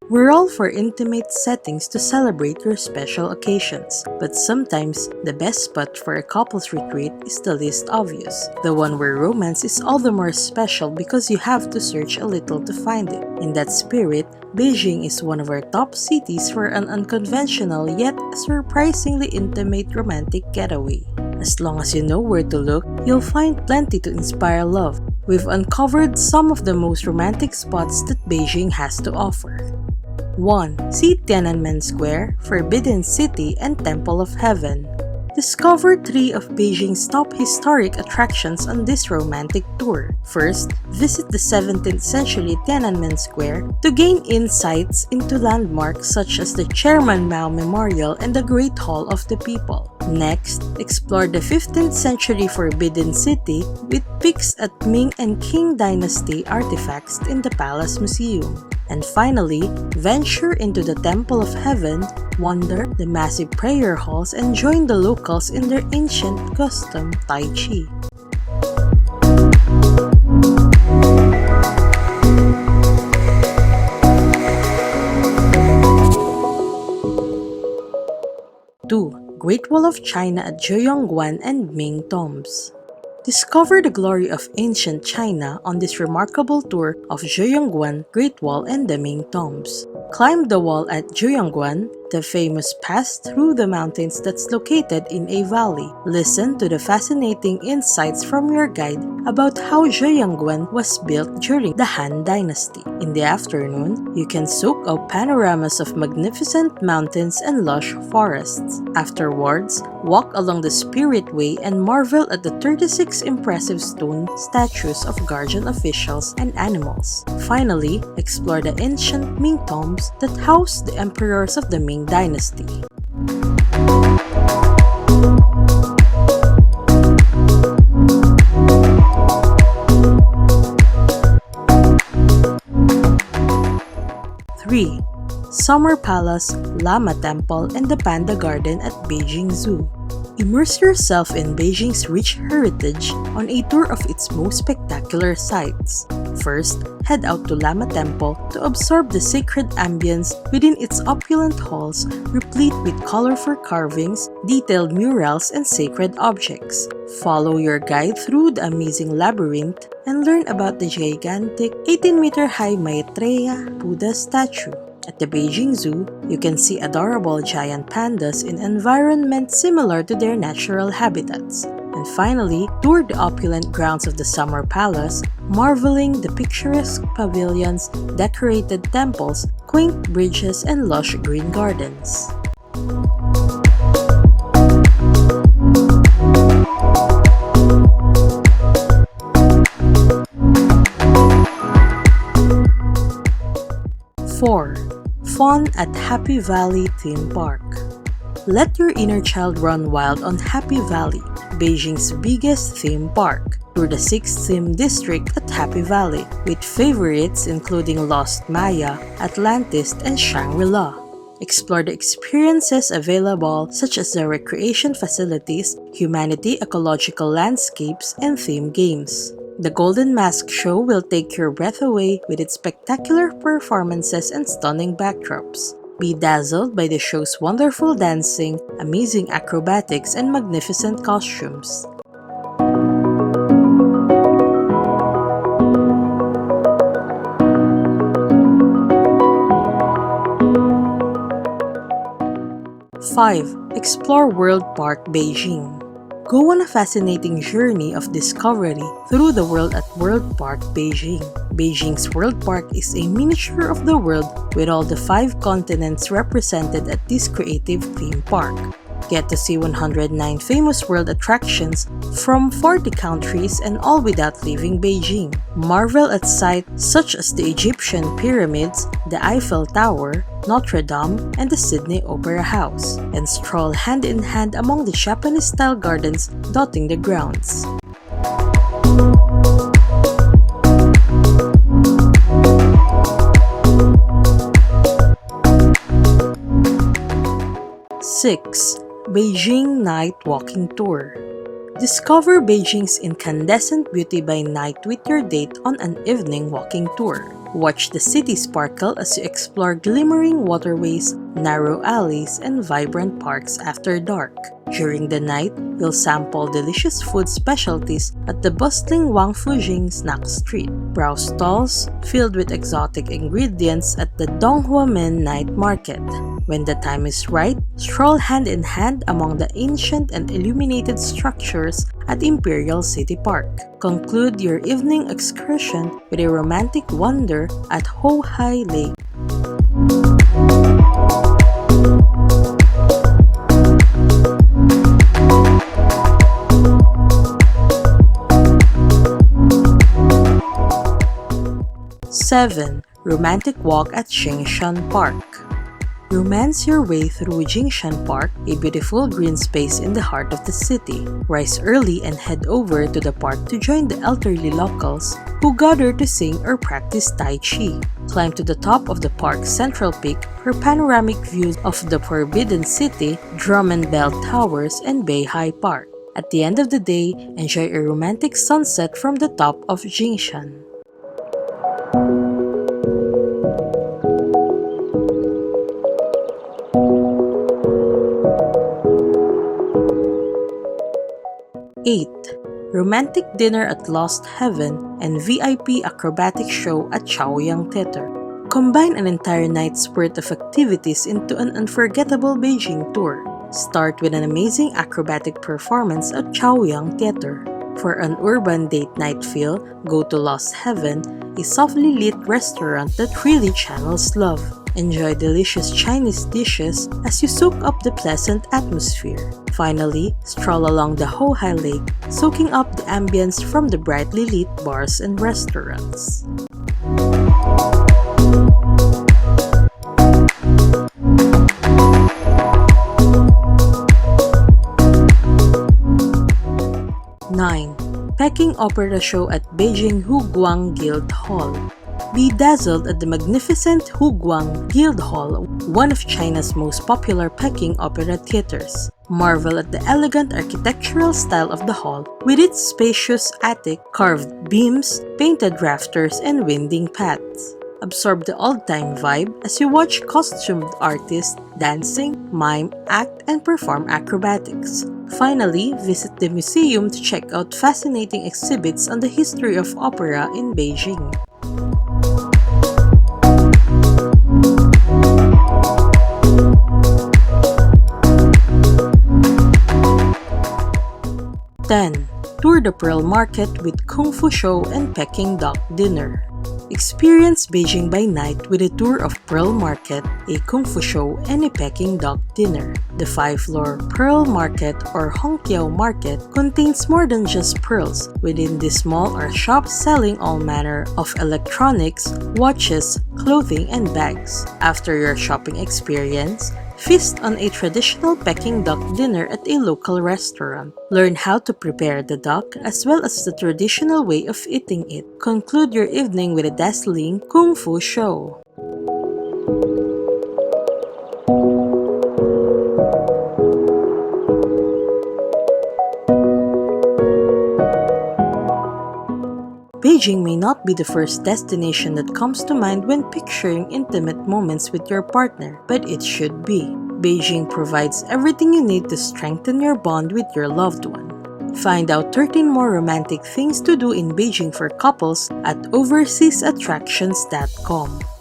We're all for intimate settings to celebrate your special occasions, but sometimes the best spot for a couple's retreat is the least obvious, the one where romance is all the more special because you have to search a little to find it. In that spirit, Beijing is one of our top cities for an unconventional yet surprisingly intimate romantic getaway. As long as you know where to look, you'll find plenty to inspire love. We've uncovered some of the most romantic spots that Beijing has to offer. 1. See Tiananmen Square, Forbidden City, and Temple of Heaven. Discover 3 of Beijing's top historic attractions on this romantic tour. First, visit the 17th century Tiananmen Square to gain insights into landmarks such as the Chairman Mao Memorial and the Great Hall of the People. Next, explore the 15th century Forbidden City with peeks at Ming and Qing dynasty artifacts in the Palace Museum. And finally, venture into the Temple of Heaven, wander the massive prayer halls, and join the locals in their ancient custom Tai Chi. Great Wall of China at Juyongguan and Ming tombs. Discover the glory of ancient China on this remarkable tour of Juyongguan, Great Wall, and the Ming tombs. Climb the wall at Juyongguan, the famous pass through the mountains that's located in a valley. Listen to the fascinating insights from your guide about how Juyongguan was built during the Han Dynasty. In the afternoon, you can soak up panoramas of magnificent mountains and lush forests. Afterwards, walk along the Spirit Way and marvel at the 36 impressive stone statues of guardian officials and animals. Finally, explore the ancient Ming tombs that house the emperors of the Ming Dynasty. Three. Summer Palace, Lama Temple, and the Panda Garden at Beijing Zoo. Immerse yourself in Beijing's rich heritage on a tour of its most spectacular sites. First, head out to Lama Temple to absorb the sacred ambience within its opulent halls, replete with colorful carvings, detailed murals, and sacred objects. Follow your guide through the amazing labyrinth and learn about the gigantic 18-meter-high Maitreya Buddha statue. At the Beijing Zoo, you can see adorable giant pandas in environments similar to their natural habitats. And finally, tour the opulent grounds of the Summer Palace, marveling the picturesque pavilions, decorated temples, quaint bridges, and lush green gardens. Four. Fun at Happy Valley Theme Park. Let your inner child run wild on Happy Valley, Beijing's biggest theme park. Tour the 6th theme district at Happy Valley, with favorites including Lost Maya, Atlantis, and Shangri-La. Explore the experiences available such as the recreation facilities, humanity ecological landscapes, and theme games. The Golden Mask Show will take your breath away with its spectacular performances and stunning backdrops. Be dazzled by the show's wonderful dancing, amazing acrobatics, and magnificent costumes. Five. Explore World Park Beijing. Go on a fascinating journey of discovery through the world at World Park Beijing. Beijing's World Park is a miniature of the world with all the 5 continents represented at this creative theme park. Get to see 109 famous world attractions from 40 countries and all without leaving Beijing. Marvel at sights such as the Egyptian pyramids, the Eiffel Tower, Notre Dame, and the Sydney Opera House, and stroll hand in hand among the Japanese-style gardens dotting the grounds. Six. Beijing Night Walking Tour. Discover Beijing's incandescent beauty by night with your date on an evening walking tour. Watch the city sparkle as you explore glimmering waterways, narrow alleys, and vibrant parks after dark. During the night, you'll sample delicious food specialties at the bustling Wang Fujing Snack Street. Browse stalls filled with exotic ingredients at the Donghuamen Night Market. When the time is right, stroll hand in hand among the ancient and illuminated structures at Imperial City Park. Conclude your evening excursion with a romantic wander at Huguang Lake. Seven. Romantic walk at Jingshan Park. Romance your way through Jingshan Park, a beautiful green space in the heart of the city. Rise early and head over to the park to join the elderly locals who gather to sing or practice Tai Chi. Climb to the top of the park's central peak for panoramic views of the Forbidden City, Drum and Bell Towers, and Beihai Park. At the end of the day, enjoy a romantic sunset from the top of Jingshan. 8. Romantic dinner at Lost Heaven and VIP acrobatic show at Chaoyang Theater. Combine an entire night's worth of activities into an unforgettable Beijing tour. Start with an amazing acrobatic performance at Chaoyang Theater. For an urban date night feel, go to Lost Heaven, a softly lit restaurant that really channels love. Enjoy delicious Chinese dishes as you soak up the pleasant atmosphere. Finally, stroll along the Huguang Lake, soaking up the ambience from the brightly lit bars and restaurants. Peking Opera Show at Beijing Huguang Guild Hall. Be dazzled at the magnificent Huguang Guild Hall, one of China's most popular Peking opera theaters. Marvel at the elegant architectural style of the hall with its spacious attic, carved beams, painted rafters, and winding paths. Absorb the old-time vibe as you watch costumed artists dancing, mime, act, and perform acrobatics. Finally, visit the museum to check out fascinating exhibits on the history of opera in Beijing. Tour the Pearl Market with Kung Fu Show and Peking Duck Dinner. Experience Beijing by night with a tour of Pearl Market, a Kung Fu Show, and a Peking Duck Dinner. The 5-floor Pearl Market or Hongqiao Market contains more than just pearls. Within this mall are shops selling all manner of electronics, watches, clothing, and bags. After your shopping experience, feast on a traditional Peking duck dinner at a local restaurant. Learn how to prepare the duck as well as the traditional way of eating it. Conclude your evening with a dazzling Kung Fu show. Beijing may not be the first destination that comes to mind when picturing intimate moments with your partner, but it should be. Beijing provides everything you need to strengthen your bond with your loved one. Find out 13 more romantic things to do in Beijing for couples at overseasattractions.com.